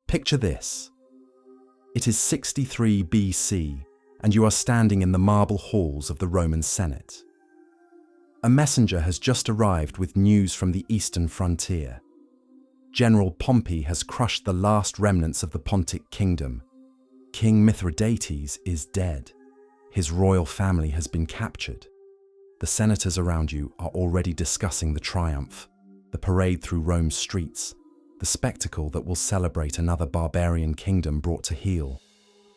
Picture this. It is 63 BC, and you are standing in the marble halls of the Roman Senate. A messenger has just arrived with news from the eastern frontier. General Pompey has crushed the last remnants of the Pontic kingdom. King Mithridates is dead. His royal family has been captured. The senators around you are already discussing the triumph, the parade through Rome's streets, the spectacle that will celebrate another barbarian kingdom brought to heel.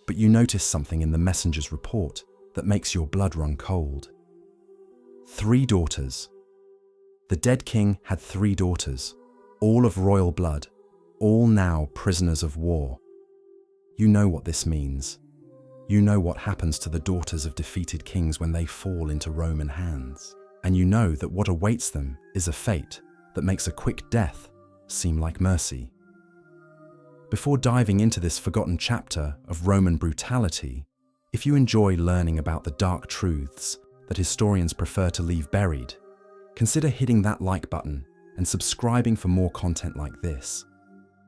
But you notice something in the messenger's report that makes your blood run cold. 3 daughters. The dead king had 3 daughters, all of royal blood, all now prisoners of war. You know what this means. You know what happens to the daughters of defeated kings when they fall into Roman hands. And you know that what awaits them is a fate that makes a quick death seem like mercy. Before diving into this forgotten chapter of Roman brutality, if you enjoy learning about the dark truths that historians prefer to leave buried, consider hitting that like button and subscribing for more content like this.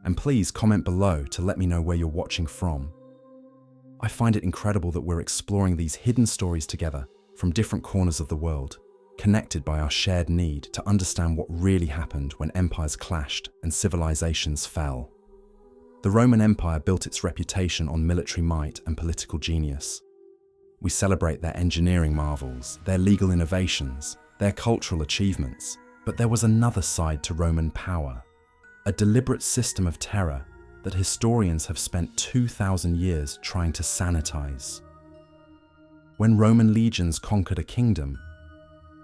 And please comment below to let me know where you're watching from. I find it incredible that we're exploring these hidden stories together from different corners of the world, connected by our shared need to understand what really happened when empires clashed and civilizations fell. The Roman Empire built its reputation on military might and political genius. We celebrate their engineering marvels, their legal innovations, their cultural achievements, but there was another side to Roman power, a deliberate system of terror that historians have spent 2,000 years trying to sanitize. When Roman legions conquered a kingdom,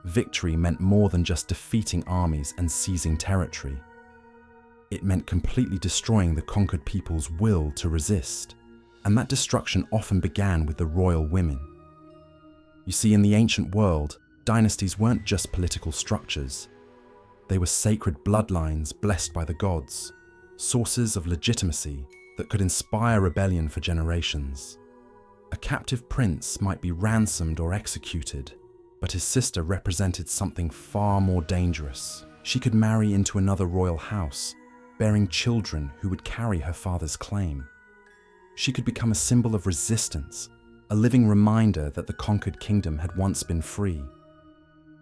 victory meant more than just defeating armies and seizing territory. It meant completely destroying the conquered people's will to resist, and that destruction often began with the royal women. You see, in the ancient world, dynasties weren't just political structures. They were sacred bloodlines blessed by the gods, sources of legitimacy that could inspire rebellion for generations. A captive prince might be ransomed or executed, but his sister represented something far more dangerous. She could marry into another royal house, bearing children who would carry her father's claim. She could become a symbol of resistance, a living reminder that the conquered kingdom had once been free.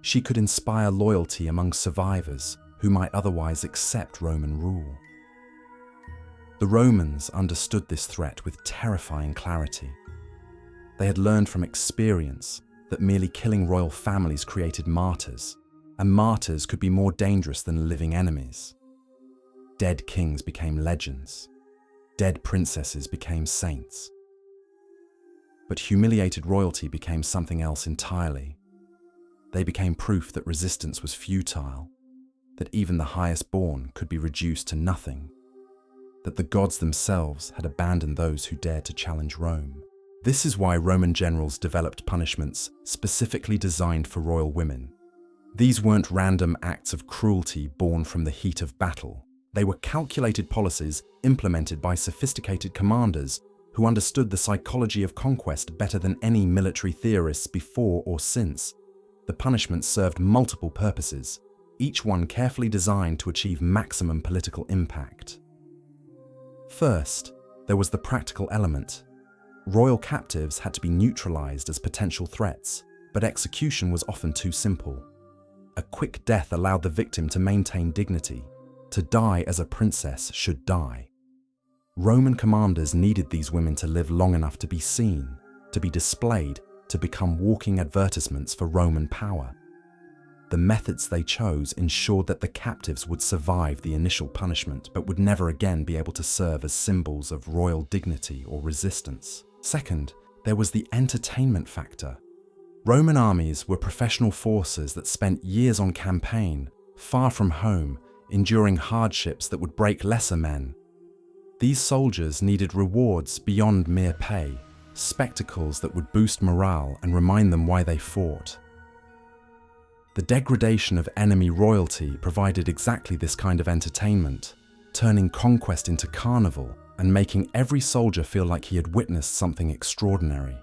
She could inspire loyalty among survivors who might otherwise accept Roman rule. The Romans understood this threat with terrifying clarity. They had learned from experience that merely killing royal families created martyrs, and martyrs could be more dangerous than living enemies. Dead kings became legends. Dead princesses became saints. But humiliated royalty became something else entirely. They became proof that resistance was futile, that even the highest born could be reduced to nothing, that the gods themselves had abandoned those who dared to challenge Rome. This is why Roman generals developed punishments specifically designed for royal women. These weren't random acts of cruelty born from the heat of battle. They were calculated policies implemented by sophisticated commanders who understood the psychology of conquest better than any military theorists before or since. The punishments served multiple purposes, each one carefully designed to achieve maximum political impact. First, there was the practical element. Royal captives had to be neutralized as potential threats, but execution was often too simple. A quick death allowed the victim to maintain dignity. To die as a princess should die. Roman commanders needed these women to live long enough to be seen, to be displayed, to become walking advertisements for Roman power. The methods they chose ensured that the captives would survive the initial punishment but would never again be able to serve as symbols of royal dignity or resistance. Second, there was the entertainment factor. Roman armies were professional forces that spent years on campaign, far from home, enduring hardships that would break lesser men. These soldiers needed rewards beyond mere pay, spectacles that would boost morale and remind them why they fought. The degradation of enemy royalty provided exactly this kind of entertainment, turning conquest into carnival and making every soldier feel like he had witnessed something extraordinary.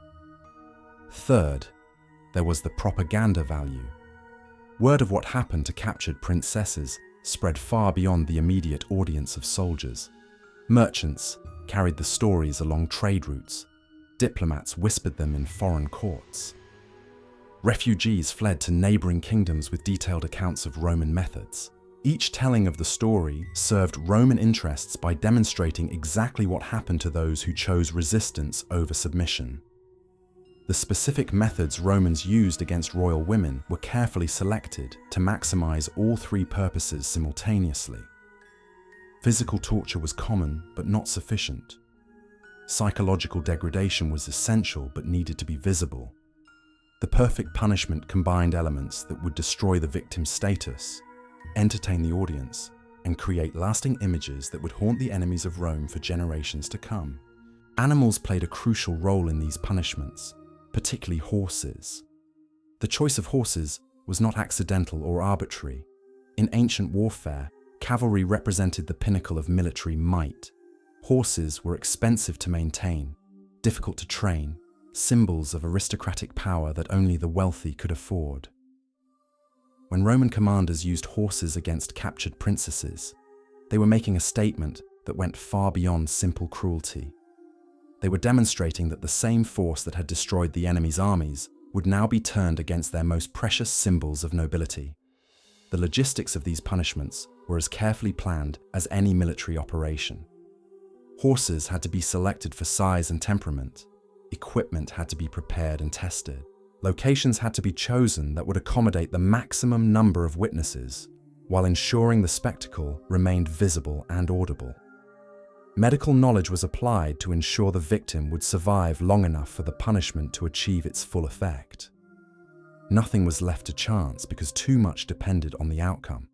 Third, there was the propaganda value. Word of what happened to captured princesses spread far beyond the immediate audience of soldiers. Merchants carried the stories along trade routes. Diplomats whispered them in foreign courts. Refugees fled to neighboring kingdoms with detailed accounts of Roman methods. Each telling of the story served Roman interests by demonstrating exactly what happened to those who chose resistance over submission. The specific methods Romans used against royal women were carefully selected to maximize all three purposes simultaneously. Physical torture was common but not sufficient. Psychological degradation was essential but needed to be visible. The perfect punishment combined elements that would destroy the victim's status, entertain the audience, and create lasting images that would haunt the enemies of Rome for generations to come. Animals played a crucial role in these punishments, particularly horses. The choice of horses was not accidental or arbitrary. In ancient warfare, cavalry represented the pinnacle of military might. Horses were expensive to maintain, difficult to train, symbols of aristocratic power that only the wealthy could afford. When Roman commanders used horses against captured princesses, they were making a statement that went far beyond simple cruelty. They were demonstrating that the same force that had destroyed the enemy's armies would now be turned against their most precious symbols of nobility. The logistics of these punishments were as carefully planned as any military operation. Horses had to be selected for size and temperament. Equipment had to be prepared and tested. Locations had to be chosen that would accommodate the maximum number of witnesses, while ensuring the spectacle remained visible and audible. Medical knowledge was applied to ensure the victim would survive long enough for the punishment to achieve its full effect. Nothing was left to chance because too much depended on the outcome.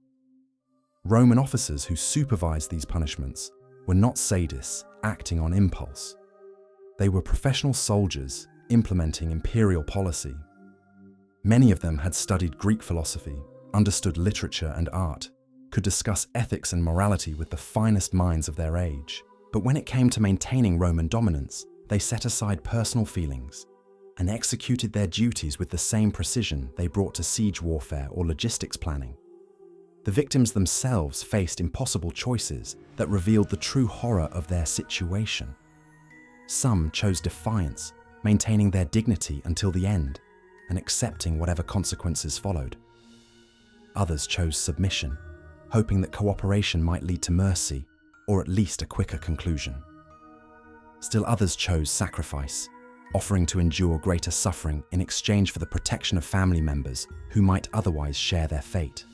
Roman officers who supervised these punishments were not sadists acting on impulse. They were professional soldiers implementing imperial policy. Many of them had studied Greek philosophy, understood literature and art, could discuss ethics and morality with the finest minds of their age. But when it came to maintaining Roman dominance, they set aside personal feelings and executed their duties with the same precision they brought to siege warfare or logistics planning. The victims themselves faced impossible choices that revealed the true horror of their situation. Some chose defiance, maintaining their dignity until the end and accepting whatever consequences followed. Others chose submission, hoping that cooperation might lead to mercy or at least a quicker conclusion. Still others chose sacrifice, offering to endure greater suffering in exchange for the protection of family members who might otherwise share their fate.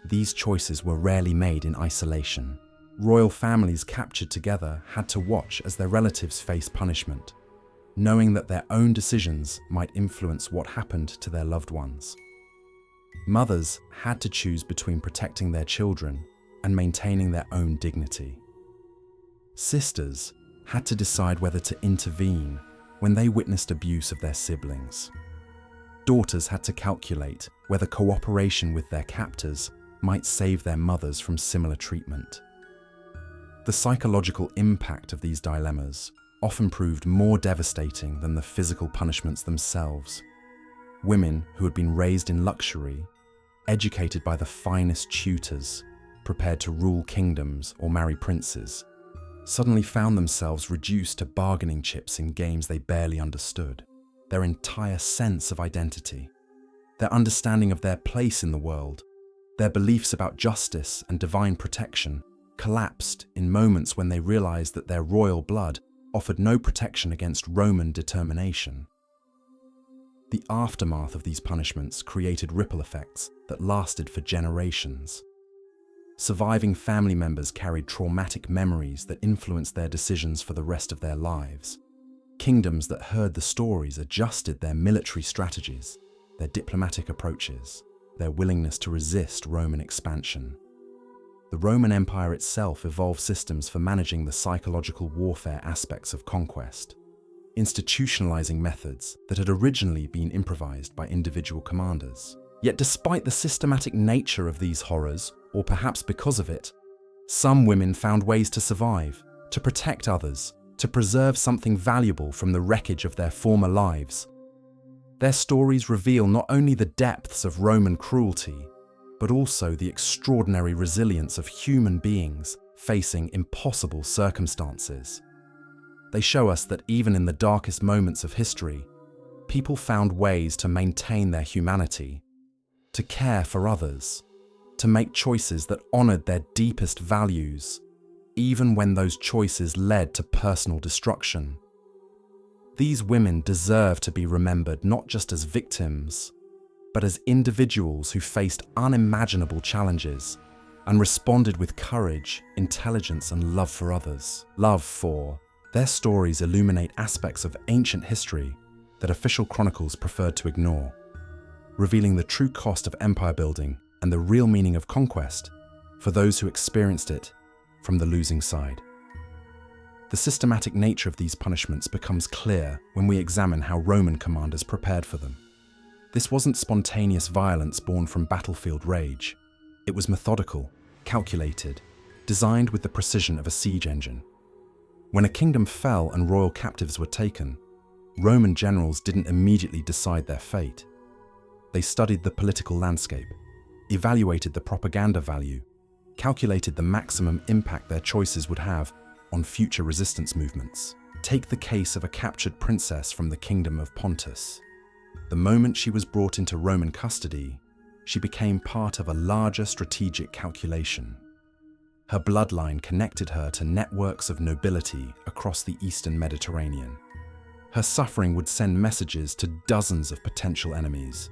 These choices were rarely made in isolation. Royal families captured together had to watch as their relatives faced punishment, knowing that their own decisions might influence what happened to their loved ones. Mothers had to choose between protecting their children and maintaining their own dignity. Sisters had to decide whether to intervene when they witnessed abuse of their siblings. Daughters had to calculate whether cooperation with their captors might save their mothers from similar treatment. The psychological impact of these dilemmas often proved more devastating than the physical punishments themselves. Women who had been raised in luxury, educated by the finest tutors, prepared to rule kingdoms or marry princes, suddenly found themselves reduced to bargaining chips in games they barely understood. Their entire sense of identity, their understanding of their place in the world, their beliefs about justice and divine protection collapsed in moments when they realized that their royal blood offered no protection against Roman determination. The aftermath of these punishments created ripple effects that lasted for generations. Surviving family members carried traumatic memories that influenced their decisions for the rest of their lives. Kingdoms that heard the stories adjusted their military strategies, their diplomatic approaches, their willingness to resist Roman expansion. The Roman Empire itself evolved systems for managing the psychological warfare aspects of conquest, institutionalizing methods that had originally been improvised by individual commanders. Yet despite the systematic nature of these horrors, or perhaps because of it, some women found ways to survive, to protect others, to preserve something valuable from the wreckage of their former lives. Their stories reveal not only the depths of Roman cruelty, but also the extraordinary resilience of human beings facing impossible circumstances. They show us that even in the darkest moments of history, people found ways to maintain their humanity, to care for others, to make choices that honored their deepest values, even when those choices led to personal destruction. These women deserve to be remembered not just as victims, but as individuals who faced unimaginable challenges and responded with courage, intelligence, and love for others. Their stories illuminate aspects of ancient history that official chronicles preferred to ignore, revealing the true cost of empire building and the real meaning of conquest for those who experienced it from the losing side. The systematic nature of these punishments becomes clear when we examine how Roman commanders prepared for them. This wasn't spontaneous violence born from battlefield rage. It was methodical, calculated, designed with the precision of a siege engine. When a kingdom fell and royal captives were taken, Roman generals didn't immediately decide their fate. They studied the political landscape, evaluated the propaganda value, calculated the maximum impact their choices would have on future resistance movements. Take the case of a captured princess from the kingdom of Pontus. The moment she was brought into Roman custody, she became part of a larger strategic calculation. Her bloodline connected her to networks of nobility across the Eastern Mediterranean. Her suffering would send messages to dozens of potential enemies.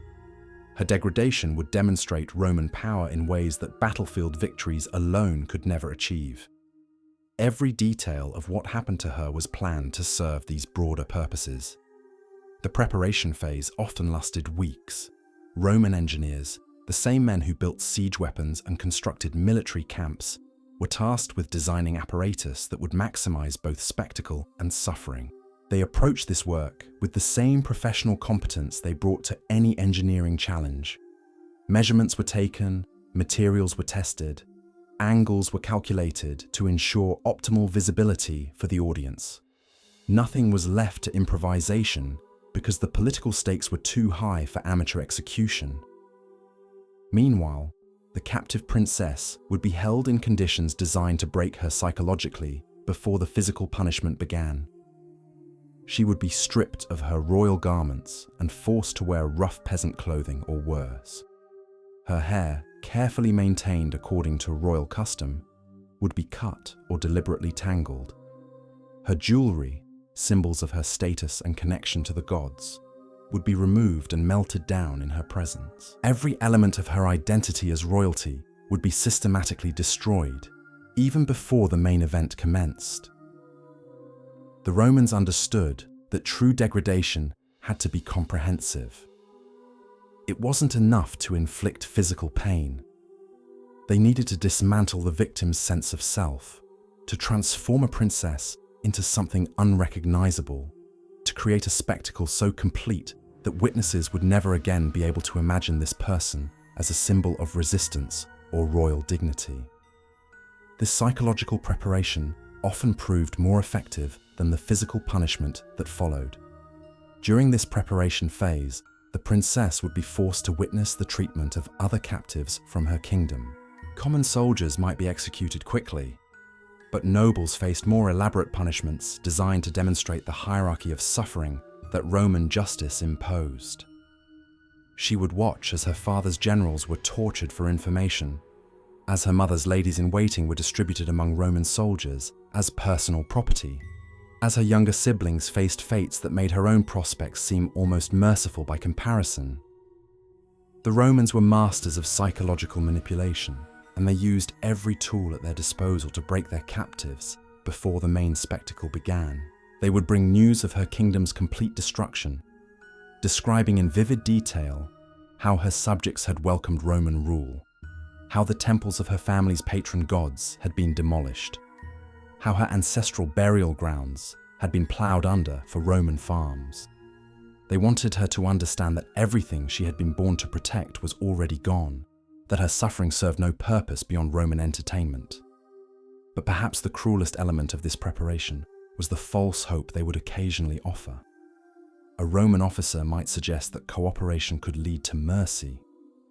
Her degradation would demonstrate Roman power in ways that battlefield victories alone could never achieve. Every detail of what happened to her was planned to serve these broader purposes. The preparation phase often lasted weeks. Roman engineers, the same men who built siege weapons and constructed military camps, were tasked with designing apparatus that would maximize both spectacle and suffering. They approached this work with the same professional competence they brought to any engineering challenge. Measurements were taken, materials were tested, angles were calculated to ensure optimal visibility for the audience. Nothing was left to improvisation because the political stakes were too high for amateur execution. Meanwhile, the captive princess would be held in conditions designed to break her psychologically before the physical punishment began. She would be stripped of her royal garments and forced to wear rough peasant clothing or worse. Her hair, carefully maintained according to royal custom, would be cut or deliberately tangled. Her jewelry, symbols of her status and connection to the gods, would be removed and melted down in her presence. Every element of her identity as royalty would be systematically destroyed, even before the main event commenced. The Romans understood that true degradation had to be comprehensive. It wasn't enough to inflict physical pain. They needed to dismantle the victim's sense of self, to transform a princess into something unrecognizable, to create a spectacle so complete that witnesses would never again be able to imagine this person as a symbol of resistance or royal dignity. This psychological preparation often proved more effective than the physical punishment that followed. During this preparation phase, the princess would be forced to witness the treatment of other captives from her kingdom. Common soldiers might be executed quickly, but nobles faced more elaborate punishments designed to demonstrate the hierarchy of suffering that Roman justice imposed. She would watch as her father's generals were tortured for information, as her mother's ladies-in-waiting were distributed among Roman soldiers as personal property, as her younger siblings faced fates that made her own prospects seem almost merciful by comparison. The Romans were masters of psychological manipulation, and they used every tool at their disposal to break their captives before the main spectacle began. They would bring news of her kingdom's complete destruction, describing in vivid detail how her subjects had welcomed Roman rule, how the temples of her family's patron gods had been demolished, how her ancestral burial grounds had been plowed under for Roman farms. They wanted her to understand that everything she had been born to protect was already gone, that her suffering served no purpose beyond Roman entertainment. But perhaps the cruelest element of this preparation was the false hope they would occasionally offer. A Roman officer might suggest that cooperation could lead to mercy,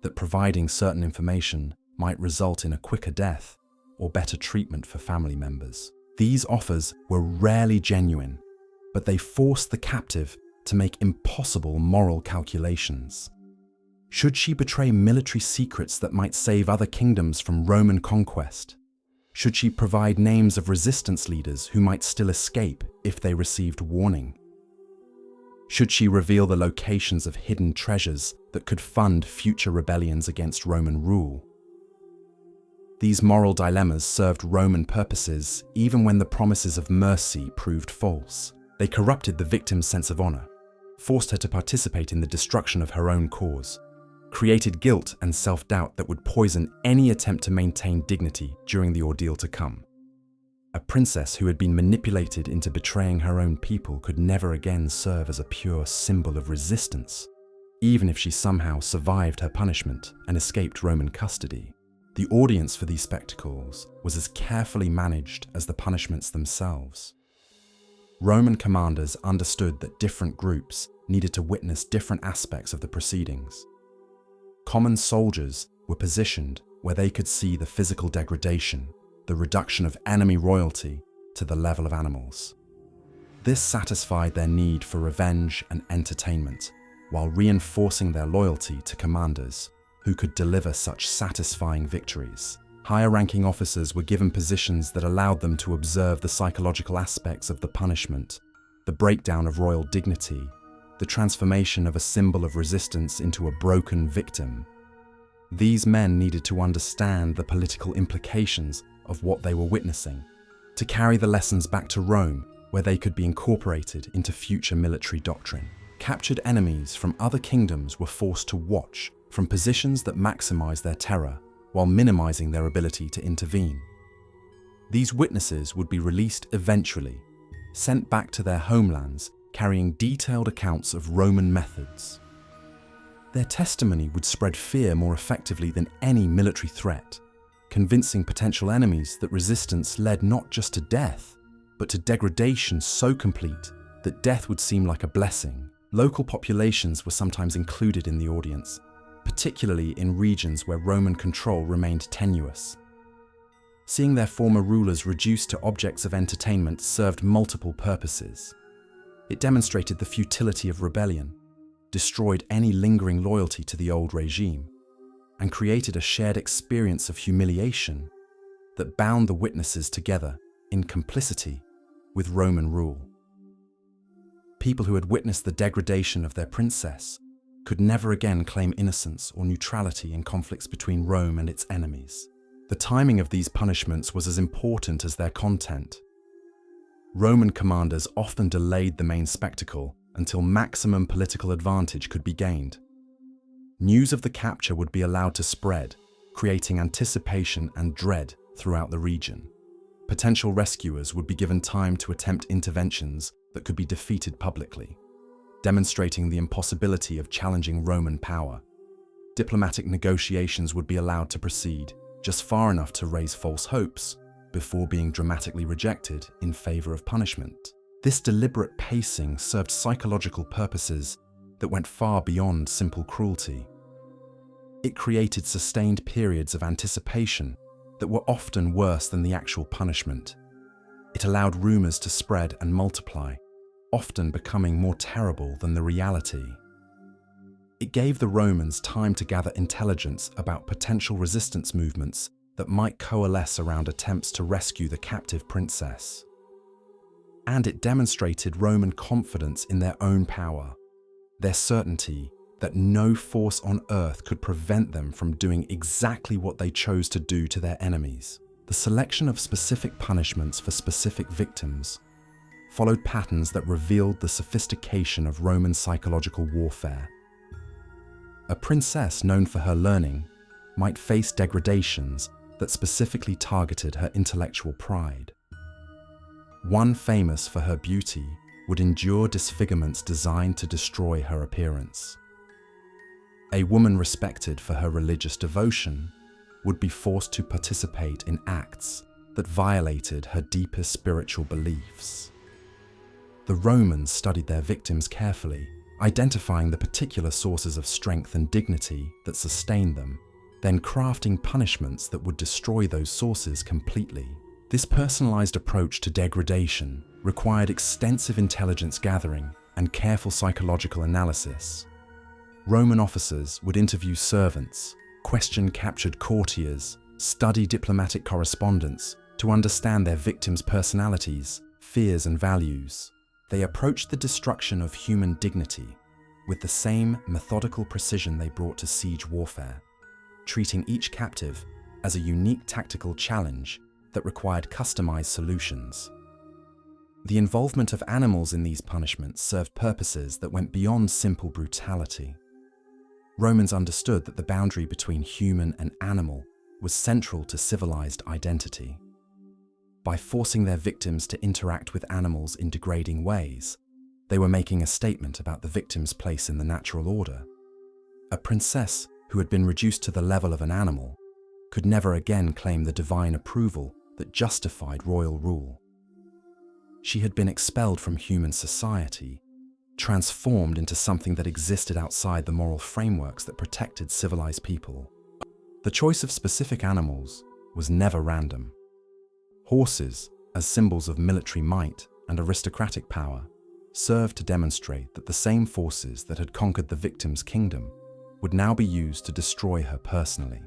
that providing certain information might result in a quicker death, or better treatment for family members. These offers were rarely genuine, but they forced the captive to make impossible moral calculations. Should she betray military secrets that might save other kingdoms from Roman conquest? Should she provide names of resistance leaders who might still escape if they received warning? Should she reveal the locations of hidden treasures that could fund future rebellions against Roman rule? These moral dilemmas served Roman purposes even when the promises of mercy proved false. They corrupted the victim's sense of honor, forced her to participate in the destruction of her own cause, created guilt and self-doubt that would poison any attempt to maintain dignity during the ordeal to come. A princess who had been manipulated into betraying her own people could never again serve as a pure symbol of resistance, even if she somehow survived her punishment and escaped Roman custody. The audience for these spectacles was as carefully managed as the punishments themselves. Roman commanders understood that different groups needed to witness different aspects of the proceedings. Common soldiers were positioned where they could see the physical degradation, the reduction of enemy royalty to the level of animals. This satisfied their need for revenge and entertainment, while reinforcing their loyalty to commanders who could deliver such satisfying victories. Higher-ranking officers were given positions that allowed them to observe the psychological aspects of the punishment, the breakdown of royal dignity, the transformation of a symbol of resistance into a broken victim. These men needed to understand the political implications of what they were witnessing, to carry the lessons back to Rome, where they could be incorporated into future military doctrine. Captured enemies from other kingdoms were forced to watch from positions that maximized their terror while minimizing their ability to intervene. These witnesses would be released eventually, sent back to their homelands carrying detailed accounts of Roman methods. Their testimony would spread fear more effectively than any military threat, convincing potential enemies that resistance led not just to death, but to degradation so complete that death would seem like a blessing. Local populations were sometimes included in the audience, particularly in regions where Roman control remained tenuous. Seeing their former rulers reduced to objects of entertainment served multiple purposes. It demonstrated the futility of rebellion, destroyed any lingering loyalty to the old regime, and created a shared experience of humiliation that bound the witnesses together in complicity with Roman rule. People who had witnessed the degradation of their princess could never again claim innocence or neutrality in conflicts between Rome and its enemies. The timing of these punishments was as important as their content. Roman commanders often delayed the main spectacle until maximum political advantage could be gained. News of the capture would be allowed to spread, creating anticipation and dread throughout the region. Potential rescuers would be given time to attempt interventions that could be defeated publicly, demonstrating the impossibility of challenging Roman power. Diplomatic negotiations would be allowed to proceed just far enough to raise false hopes before being dramatically rejected in favor of punishment. This deliberate pacing served psychological purposes that went far beyond simple cruelty. It created sustained periods of anticipation that were often worse than the actual punishment. It allowed rumors to spread and multiply, often becoming more terrible than the reality. It gave the Romans time to gather intelligence about potential resistance movements that might coalesce around attempts to rescue the captive princess. And it demonstrated Roman confidence in their own power, their certainty that no force on earth could prevent them from doing exactly what they chose to do to their enemies. The selection of specific punishments for specific victims followed patterns that revealed the sophistication of Roman psychological warfare. A princess known for her learning might face degradations that specifically targeted her intellectual pride. One famous for her beauty would endure disfigurements designed to destroy her appearance. A woman respected for her religious devotion would be forced to participate in acts that violated her deepest spiritual beliefs. The Romans studied their victims carefully, identifying the particular sources of strength and dignity that sustained them, then crafting punishments that would destroy those sources completely. This personalized approach to degradation required extensive intelligence gathering and careful psychological analysis. Roman officers would interview servants, question captured courtiers, study diplomatic correspondence to understand their victims' personalities, fears, and values. They approached the destruction of human dignity with the same methodical precision they brought to siege warfare, treating each captive as a unique tactical challenge that required customized solutions. The involvement of animals in these punishments served purposes that went beyond simple brutality. Romans understood that the boundary between human and animal was central to civilized identity. By forcing their victims to interact with animals in degrading ways, they were making a statement about the victim's place in the natural order. A princess who had been reduced to the level of an animal could never again claim the divine approval that justified royal rule. She had been expelled from human society, transformed into something that existed outside the moral frameworks that protected civilized people. The choice of specific animals was never random. Horses, as symbols of military might and aristocratic power, served to demonstrate that the same forces that had conquered the victim's kingdom would now be used to destroy her personally.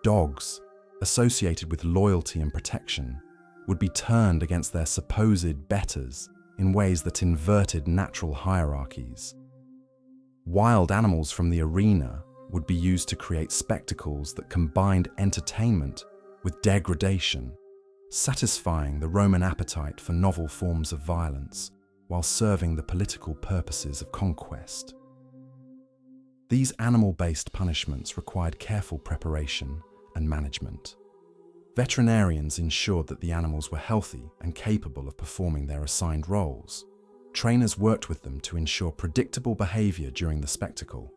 Dogs, associated with loyalty and protection, would be turned against their supposed betters in ways that inverted natural hierarchies. Wild animals from the arena would be used to create spectacles that combined entertainment with degradation, satisfying the Roman appetite for novel forms of violence while serving the political purposes of conquest. These animal-based punishments required careful preparation and management. Veterinarians ensured that the animals were healthy and capable of performing their assigned roles. Trainers worked with them to ensure predictable behavior during the spectacle.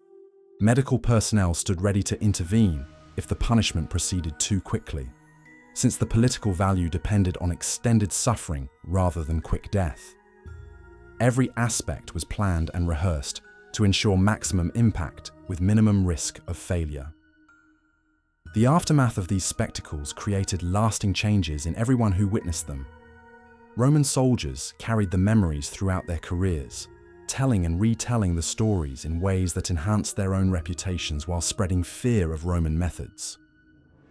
Medical personnel stood ready to intervene if the punishment proceeded too quickly, since the political value depended on extended suffering rather than quick death. Every aspect was planned and rehearsed to ensure maximum impact with minimum risk of failure. The aftermath of these spectacles created lasting changes in everyone who witnessed them. Roman soldiers carried the memories throughout their careers, telling and retelling the stories in ways that enhanced their own reputations while spreading fear of Roman methods.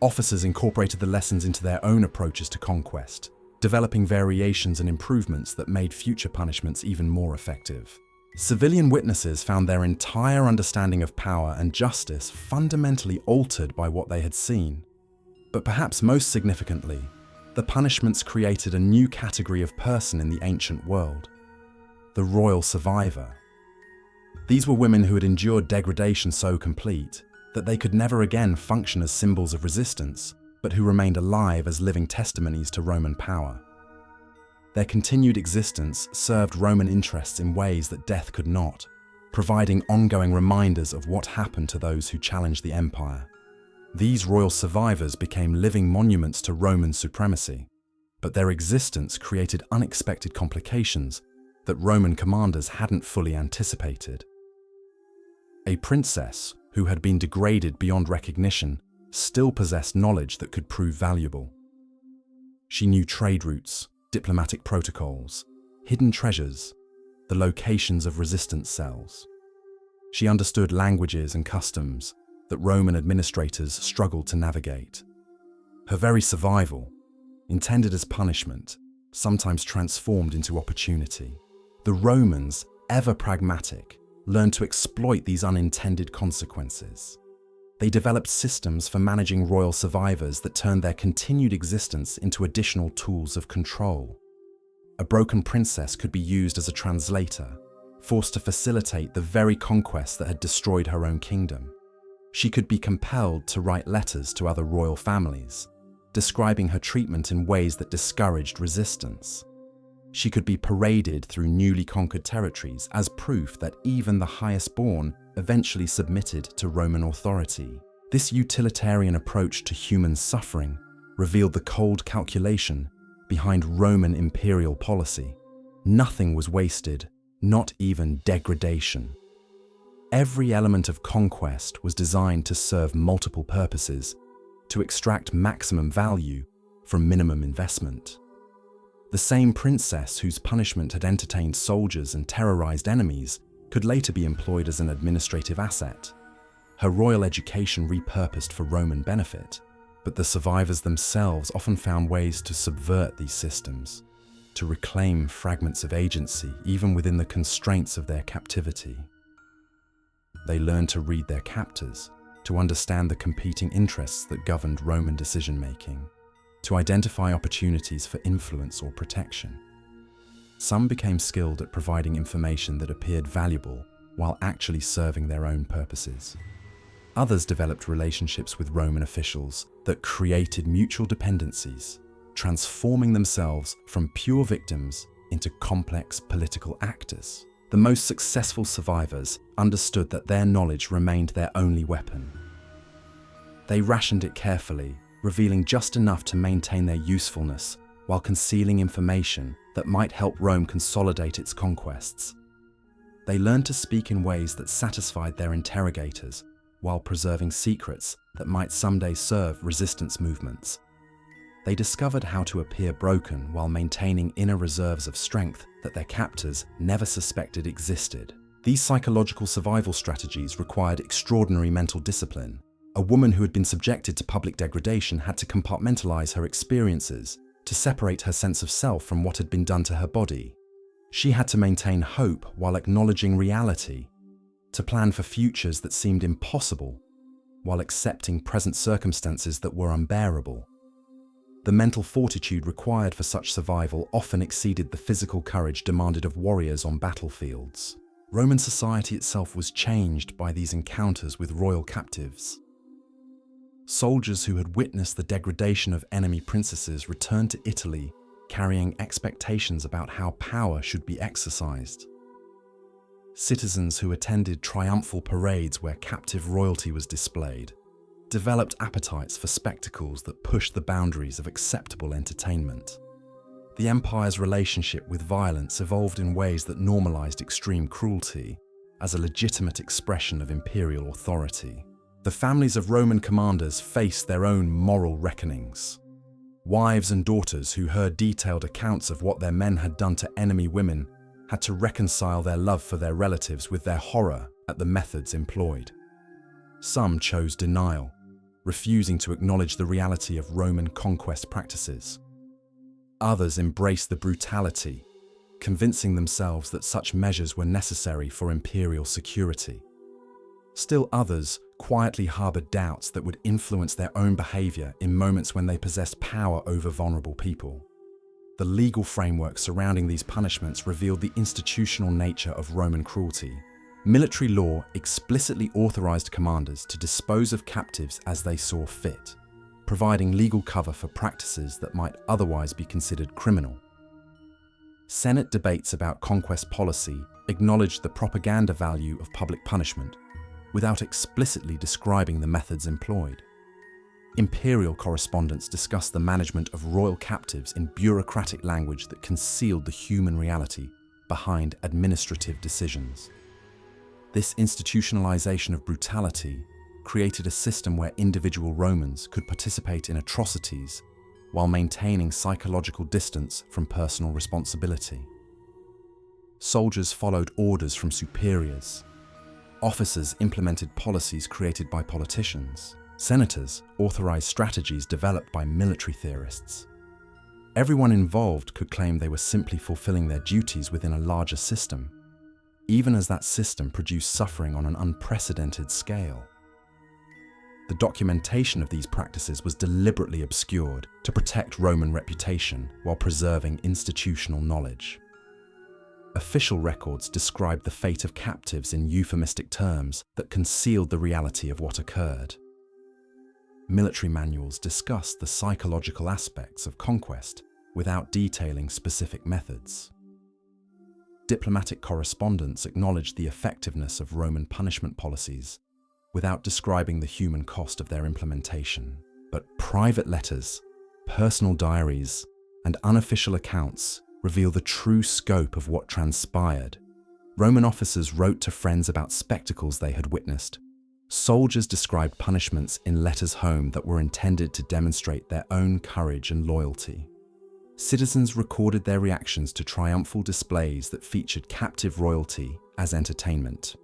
Officers incorporated the lessons into their own approaches to conquest, developing variations and improvements that made future punishments even more effective. Civilian witnesses found their entire understanding of power and justice fundamentally altered by what they had seen. But perhaps most significantly, the punishments created a new category of person in the ancient world: the royal survivor. These were women who had endured degradation so complete that they could never again function as symbols of resistance, but who remained alive as living testimonies to Roman power. Their continued existence served Roman interests in ways that death could not, providing ongoing reminders of what happened to those who challenged the empire. These royal survivors became living monuments to Roman supremacy, but their existence created unexpected complications that Roman commanders hadn't fully anticipated. A princess who had been degraded beyond recognition still possessed knowledge that could prove valuable. She knew trade routes, diplomatic protocols, hidden treasures, the locations of resistance cells. She understood languages and customs that Roman administrators struggled to navigate. Her very survival, intended as punishment, sometimes transformed into opportunity. The Romans, ever pragmatic, learned to exploit these unintended consequences. They developed systems for managing royal survivors that turned their continued existence into additional tools of control. A broken princess could be used as a translator, forced to facilitate the very conquest that had destroyed her own kingdom. She could be compelled to write letters to other royal families, describing her treatment in ways that discouraged resistance. She could be paraded through newly conquered territories as proof that even the highest born eventually submitted to Roman authority. This utilitarian approach to human suffering revealed the cold calculation behind Roman imperial policy. Nothing was wasted, not even degradation. Every element of conquest was designed to serve multiple purposes, to extract maximum value from minimum investment. The same princess whose punishment had entertained soldiers and terrorized enemies could later be employed as an administrative asset, her royal education repurposed for Roman benefit. But the survivors themselves often found ways to subvert these systems, to reclaim fragments of agency even within the constraints of their captivity. They learned to read their captors, to understand the competing interests that governed Roman decision-making, to identify opportunities for influence or protection. Some became skilled at providing information that appeared valuable while actually serving their own purposes. Others developed relationships with Roman officials that created mutual dependencies, transforming themselves from pure victims into complex political actors. The most successful survivors understood that their knowledge remained their only weapon. They rationed it carefully, revealing just enough to maintain their usefulness while concealing information that might help Rome consolidate its conquests. They learned to speak in ways that satisfied their interrogators while preserving secrets that might someday serve resistance movements. They discovered how to appear broken while maintaining inner reserves of strength that their captors never suspected existed. These psychological survival strategies required extraordinary mental discipline. A woman who had been subjected to public degradation had to compartmentalize her experiences, to separate her sense of self from what had been done to her body. She had to maintain hope while acknowledging reality, to plan for futures that seemed impossible while accepting present circumstances that were unbearable. The mental fortitude required for such survival often exceeded the physical courage demanded of warriors on battlefields. Roman society itself was changed by these encounters with royal captives. Soldiers who had witnessed the degradation of enemy princesses returned to Italy carrying expectations about how power should be exercised. Citizens who attended triumphal parades where captive royalty was displayed developed appetites for spectacles that pushed the boundaries of acceptable entertainment. The empire's relationship with violence evolved in ways that normalized extreme cruelty as a legitimate expression of imperial authority. The families of Roman commanders faced their own moral reckonings. Wives and daughters who heard detailed accounts of what their men had done to enemy women had to reconcile their love for their relatives with their horror at the methods employed. Some chose denial, refusing to acknowledge the reality of Roman conquest practices. Others embraced the brutality, convincing themselves that such measures were necessary for imperial security. Still others quietly harbored doubts that would influence their own behavior in moments when they possessed power over vulnerable people. The legal framework surrounding these punishments revealed the institutional nature of Roman cruelty. Military law explicitly authorized commanders to dispose of captives as they saw fit, providing legal cover for practices that might otherwise be considered criminal. Senate debates about conquest policy acknowledged the propaganda value of public punishment without explicitly describing the methods employed. Imperial correspondence discussed the management of royal captives in bureaucratic language that concealed the human reality behind administrative decisions. This institutionalization of brutality created a system where individual Romans could participate in atrocities while maintaining psychological distance from personal responsibility. Soldiers followed orders from superiors. Officers implemented policies created by politicians. Senators authorized strategies developed by military theorists. Everyone involved could claim they were simply fulfilling their duties within a larger system, even as that system produced suffering on an unprecedented scale. The documentation of these practices was deliberately obscured to protect Roman reputation while preserving institutional knowledge. Official records described the fate of captives in euphemistic terms that concealed the reality of what occurred. Military manuals discussed the psychological aspects of conquest without detailing specific methods. Diplomatic correspondence acknowledged the effectiveness of Roman punishment policies without describing the human cost of their implementation. But private letters, personal diaries, and unofficial accounts reveal the true scope of what transpired. Roman officers wrote to friends about spectacles they had witnessed. Soldiers described punishments in letters home that were intended to demonstrate their own courage and loyalty. Citizens recorded their reactions to triumphal displays that featured captive royalty as entertainment.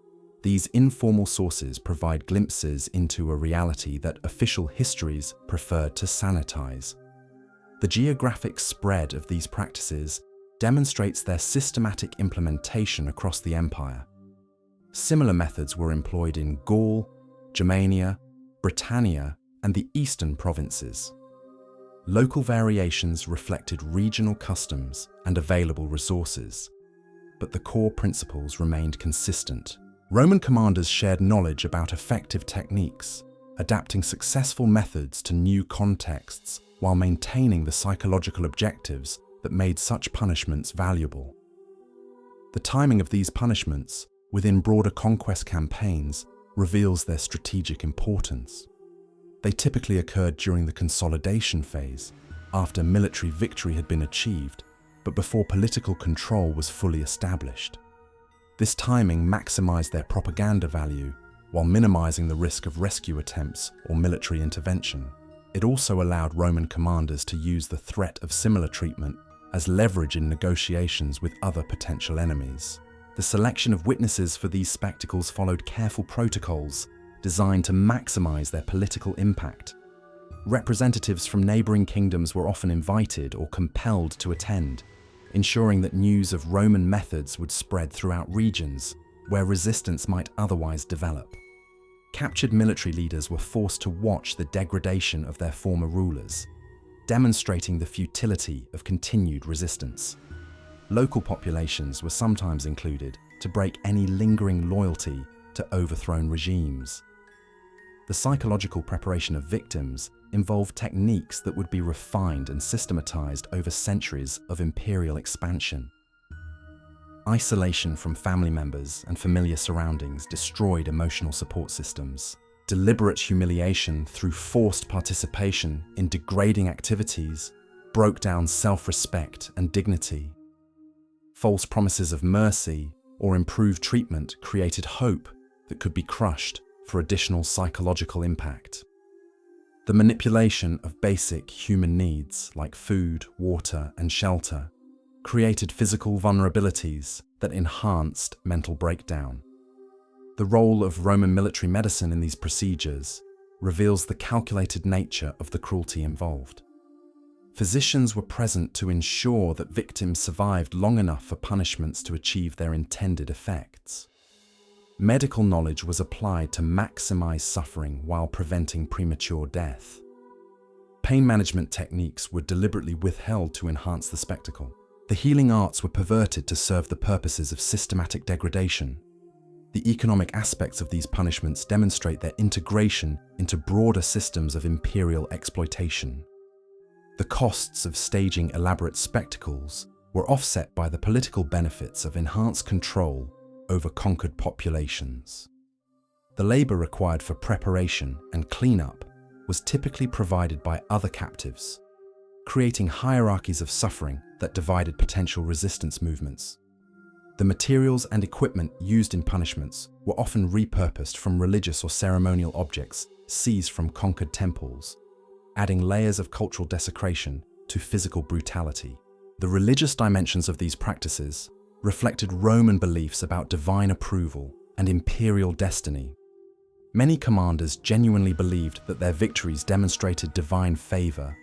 These informal sources provide glimpses into a reality that official histories preferred to sanitize. The geographic spread of these practices demonstrates their systematic implementation across the empire. Similar methods were employed in Gaul, Germania, Britannia, and the eastern provinces. Local variations reflected regional customs and available resources, but the core principles remained consistent. Roman commanders shared knowledge about effective techniques, adapting successful methods to new contexts while maintaining the psychological objectives that made such punishments valuable. The timing of these punishments within broader conquest campaigns reveals their strategic importance. They typically occurred during the consolidation phase, after military victory had been achieved, but before political control was fully established. This timing maximized their propaganda value while minimizing the risk of rescue attempts or military intervention. It also allowed Roman commanders to use the threat of similar treatment as leverage in negotiations with other potential enemies. The selection of witnesses for these spectacles followed careful protocols designed to maximize their political impact. Representatives from neighboring kingdoms were often invited or compelled to attend, ensuring that news of Roman methods would spread throughout regions where resistance might otherwise develop. Captured military leaders were forced to watch the degradation of their former rulers, demonstrating the futility of continued resistance. Local populations were sometimes included to break any lingering loyalty to overthrown regimes. The psychological preparation of victims involved techniques that would be refined and systematized over centuries of imperial expansion. Isolation from family members and familiar surroundings destroyed emotional support systems. Deliberate humiliation through forced participation in degrading activities broke down self-respect and dignity. False promises of mercy or improved treatment created hope that could be crushed for additional psychological impact. The manipulation of basic human needs like food, water, and shelter created physical vulnerabilities that enhanced mental breakdown. The role of Roman military medicine in these procedures reveals the calculated nature of the cruelty involved. Physicians were present to ensure that victims survived long enough for punishments to achieve their intended effects. Medical knowledge was applied to maximize suffering while preventing premature death. Pain management techniques were deliberately withheld to enhance the spectacle. The healing arts were perverted to serve the purposes of systematic degradation. The economic aspects of these punishments demonstrate their integration into broader systems of imperial exploitation. The costs of staging elaborate spectacles were offset by the political benefits of enhanced control over conquered populations. The labor required for preparation and cleanup was typically provided by other captives, creating hierarchies of suffering that divided potential resistance movements. The materials and equipment used in punishments were often repurposed from religious or ceremonial objects seized from conquered temples, adding layers of cultural desecration to physical brutality. The religious dimensions of these practices reflected Roman beliefs about divine approval and imperial destiny. Many commanders genuinely believed that their victories demonstrated divine favor,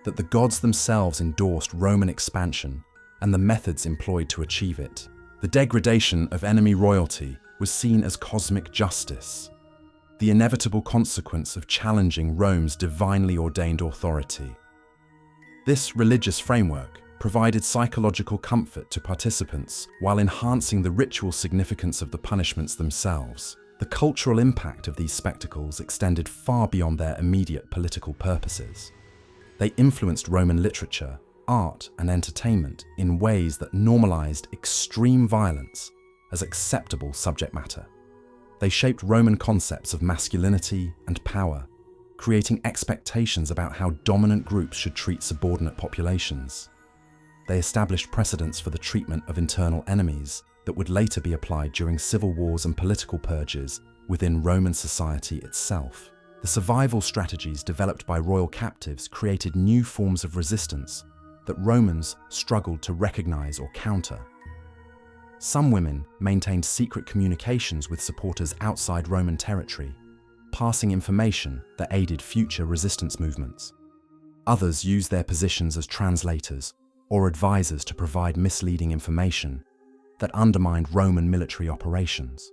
that the gods themselves endorsed Roman expansion and the methods employed to achieve it. The degradation of enemy royalty was seen as cosmic justice, the inevitable consequence of challenging Rome's divinely ordained authority. This religious framework provided psychological comfort to participants while enhancing the ritual significance of the punishments themselves. The cultural impact of these spectacles extended far beyond their immediate political purposes. They influenced Roman literature, art, and entertainment in ways that normalized extreme violence as acceptable subject matter. They shaped Roman concepts of masculinity and power, creating expectations about how dominant groups should treat subordinate populations. They established precedents for the treatment of internal enemies that would later be applied during civil wars and political purges within Roman society itself. The survival strategies developed by royal captives created new forms of resistance that Romans struggled to recognize or counter. Some women maintained secret communications with supporters outside Roman territory, passing information that aided future resistance movements. Others used their positions as translators or advisors to provide misleading information that undermined Roman military operations.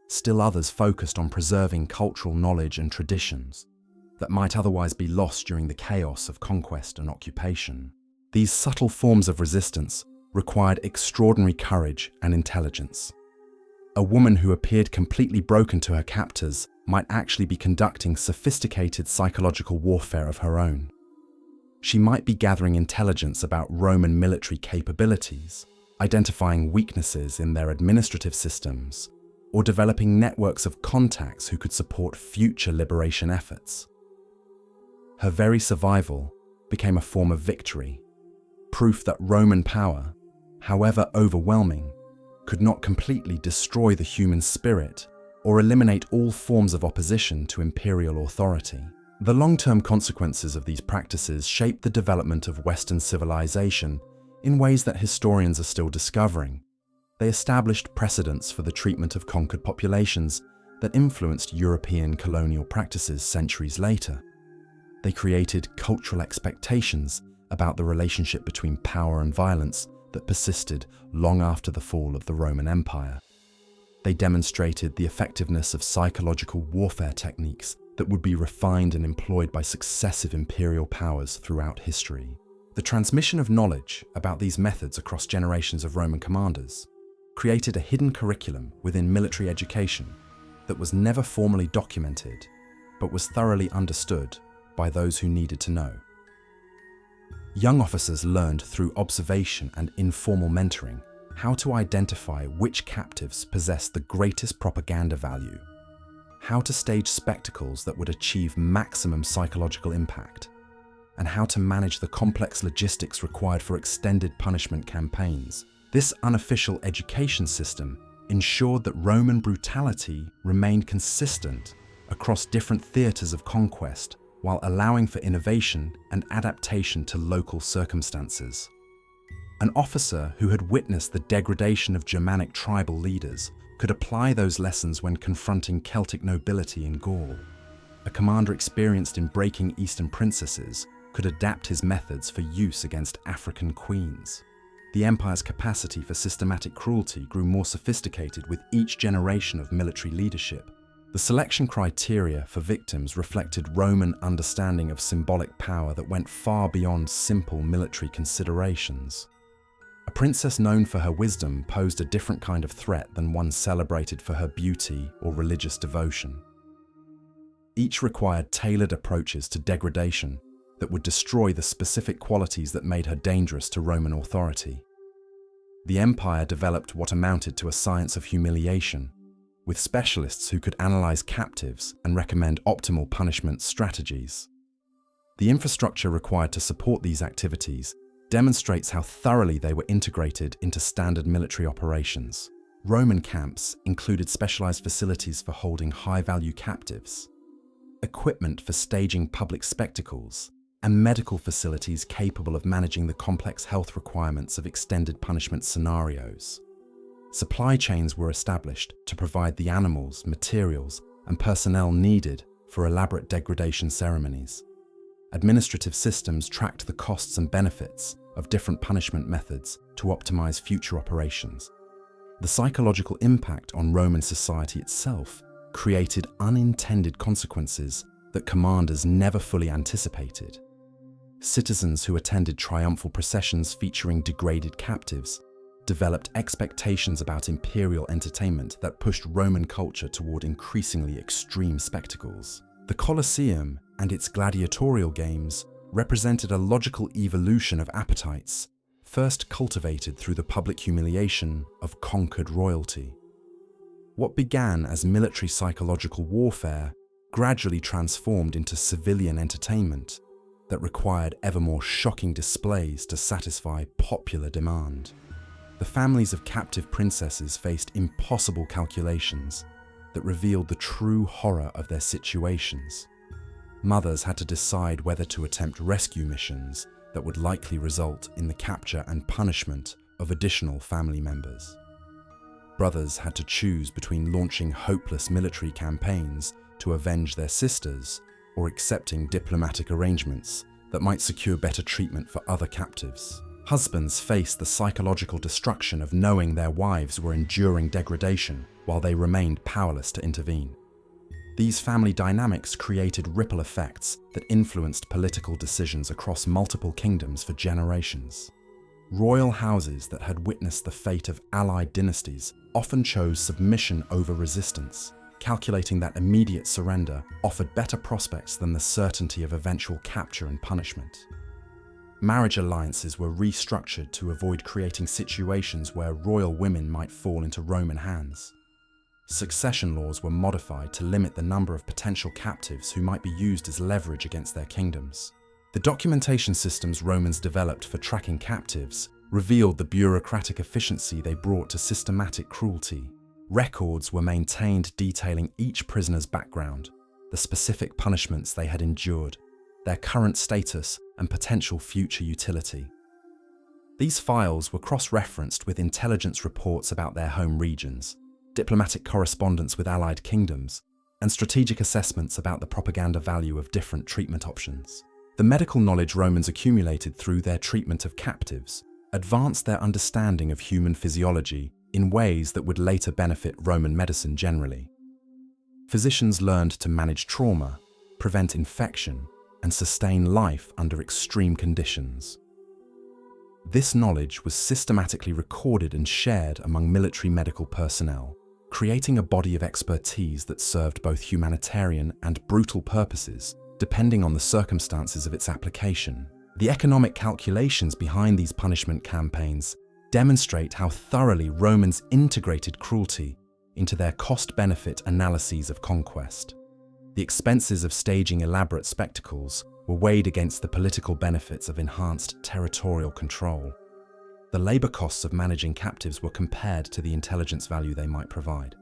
Still others focused on preserving cultural knowledge and traditions that might otherwise be lost during the chaos of conquest and occupation. These subtle forms of resistance required extraordinary courage and intelligence. A woman who appeared completely broken to her captors might actually be conducting sophisticated psychological warfare of her own. She might be gathering intelligence about Roman military capabilities, identifying weaknesses in their administrative systems, or developing networks of contacts who could support future liberation efforts. Her very survival became a form of victory, proof that Roman power, however overwhelming, could not completely destroy the human spirit or eliminate all forms of opposition to imperial authority. The long-term consequences of these practices shaped the development of Western civilization in ways that historians are still discovering. They established precedents for the treatment of conquered populations that influenced European colonial practices centuries later. They created cultural expectations about the relationship between power and violence that persisted long after the fall of the Roman Empire. They demonstrated the effectiveness of psychological warfare techniques that would be refined and employed by successive imperial powers throughout history. The transmission of knowledge about these methods across generations of Roman commanders created a hidden curriculum within military education that was never formally documented, but was thoroughly understood by those who needed to know. Young officers learned through observation and informal mentoring how to identify which captives possessed the greatest propaganda value, how to stage spectacles that would achieve maximum psychological impact, and how to manage the complex logistics required for extended punishment campaigns. This unofficial education system ensured that Roman brutality remained consistent across different theatres of conquest while allowing for innovation and adaptation to local circumstances. An officer who had witnessed the degradation of Germanic tribal leaders could apply those lessons when confronting Celtic nobility in Gaul. A commander experienced in breaking Eastern princesses could adapt his methods for use against African queens. The empire's capacity for systematic cruelty grew more sophisticated with each generation of military leadership. The selection criteria for victims reflected Roman understanding of symbolic power that went far beyond simple military considerations. A princess known for her wisdom posed a different kind of threat than one celebrated for her beauty or religious devotion. Each required tailored approaches to degradation that would destroy the specific qualities that made her dangerous to Roman authority. The empire developed what amounted to a science of humiliation, with specialists who could analyze captives and recommend optimal punishment strategies. The infrastructure required to support these activities demonstrates how thoroughly they were integrated into standard military operations. Roman camps included specialized facilities for holding high-value captives, equipment for staging public spectacles, and medical facilities capable of managing the complex health requirements of extended punishment scenarios. Supply chains were established to provide the animals, materials, and personnel needed for elaborate degradation ceremonies. Administrative systems tracked the costs and benefits of different punishment methods to optimize future operations. The psychological impact on Roman society itself created unintended consequences that commanders never fully anticipated. Citizens who attended triumphal processions featuring degraded captives developed expectations about imperial entertainment that pushed Roman culture toward increasingly extreme spectacles. The Colosseum and its gladiatorial games represented a logical evolution of appetites, first cultivated through the public humiliation of conquered royalty. What began as military psychological warfare gradually transformed into civilian entertainment that required ever more shocking displays to satisfy popular demand. The families of captive princesses faced impossible calculations that revealed the true horror of their situations. Mothers had to decide whether to attempt rescue missions that would likely result in the capture and punishment of additional family members. Brothers had to choose between launching hopeless military campaigns to avenge their sisters or accepting diplomatic arrangements that might secure better treatment for other captives. Husbands faced the psychological destruction of knowing their wives were enduring degradation while they remained powerless to intervene. These family dynamics created ripple effects that influenced political decisions across multiple kingdoms for generations. Royal houses that had witnessed the fate of allied dynasties often chose submission over resistance, calculating that immediate surrender offered better prospects than the certainty of eventual capture and punishment. Marriage alliances were restructured to avoid creating situations where royal women might fall into Roman hands. Succession laws were modified to limit the number of potential captives who might be used as leverage against their kingdoms. The documentation systems Romans developed for tracking captives revealed the bureaucratic efficiency they brought to systematic cruelty. Records were maintained detailing each prisoner's background, the specific punishments they had endured, their current status, and potential future utility. These files were cross-referenced with intelligence reports about their home regions, diplomatic correspondence with allied kingdoms, and strategic assessments about the propaganda value of different treatment options. The medical knowledge Romans accumulated through their treatment of captives advanced their understanding of human physiology in ways that would later benefit Roman medicine generally. Physicians learned to manage trauma, prevent infection, and sustain life under extreme conditions. This knowledge was systematically recorded and shared among military medical personnel, creating a body of expertise that served both humanitarian and brutal purposes, depending on the circumstances of its application. The economic calculations behind these punishment campaigns demonstrate how thoroughly Romans integrated cruelty into their cost-benefit analyses of conquest. The expenses of staging elaborate spectacles were weighed against the political benefits of enhanced territorial control. The labor costs of managing captives were compared to the intelligence value they might provide.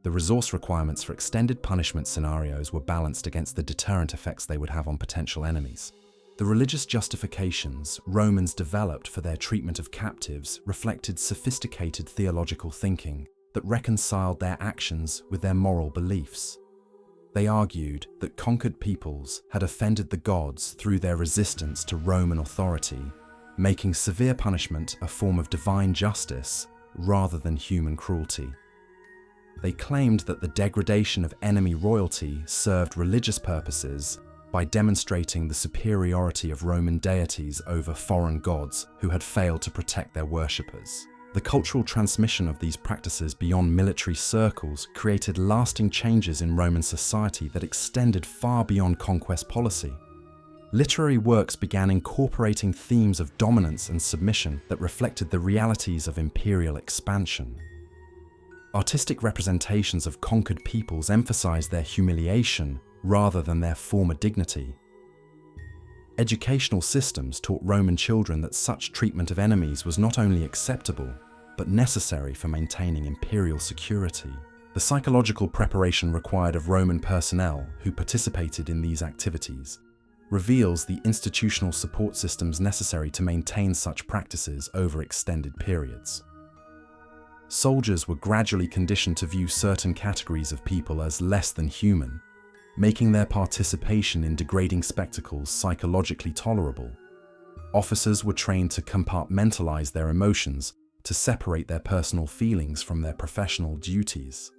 The resource requirements for extended punishment scenarios were balanced against the deterrent effects they would have on potential enemies. The religious justifications Romans developed for their treatment of captives reflected sophisticated theological thinking that reconciled their actions with their moral beliefs. They argued that conquered peoples had offended the gods through their resistance to Roman authority, making severe punishment a form of divine justice rather than human cruelty. They claimed that the degradation of enemy royalty served religious purposes by demonstrating the superiority of Roman deities over foreign gods who had failed to protect their worshippers. The cultural transmission of these practices beyond military circles created lasting changes in Roman society that extended far beyond conquest policy. Literary works began incorporating themes of dominance and submission that reflected the realities of imperial expansion. Artistic representations of conquered peoples emphasized their humiliation rather than their former dignity. Educational systems taught Roman children that such treatment of enemies was not only acceptable, but necessary for maintaining imperial security. The psychological preparation required of Roman personnel who participated in these activities reveals the institutional support systems necessary to maintain such practices over extended periods. Soldiers were gradually conditioned to view certain categories of people as less than human, making their participation in degrading spectacles psychologically tolerable. Officers were trained to compartmentalize their emotions to separate their personal feelings from their professional duties.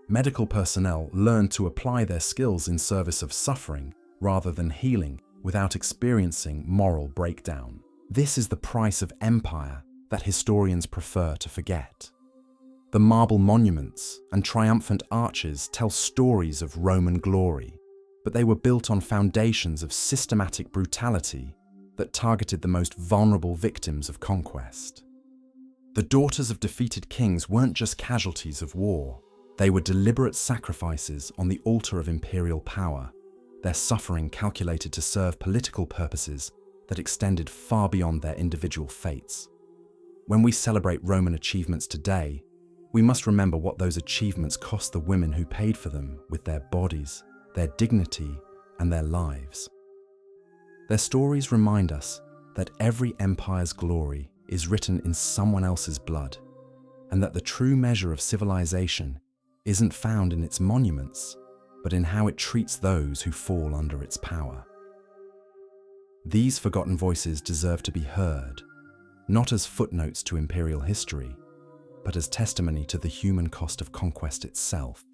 Medical personnel learned to apply their skills in service of suffering rather than healing without experiencing moral breakdown. This is the price of empire that historians prefer to forget. The marble monuments and triumphant arches tell stories of Roman glory, but they were built on foundations of systematic brutality that targeted the most vulnerable victims of conquest. The daughters of defeated kings weren't just casualties of war. They were deliberate sacrifices on the altar of imperial power, their suffering calculated to serve political purposes that extended far beyond their individual fates. When we celebrate Roman achievements today, we must remember what those achievements cost the women who paid for them with their bodies, their dignity, and their lives. Their stories remind us that every empire's glory is written in someone else's blood, and that the true measure of civilization isn't found in its monuments, but in how it treats those who fall under its power. These forgotten voices deserve to be heard, not as footnotes to imperial history, but as testimony to the human cost of conquest itself.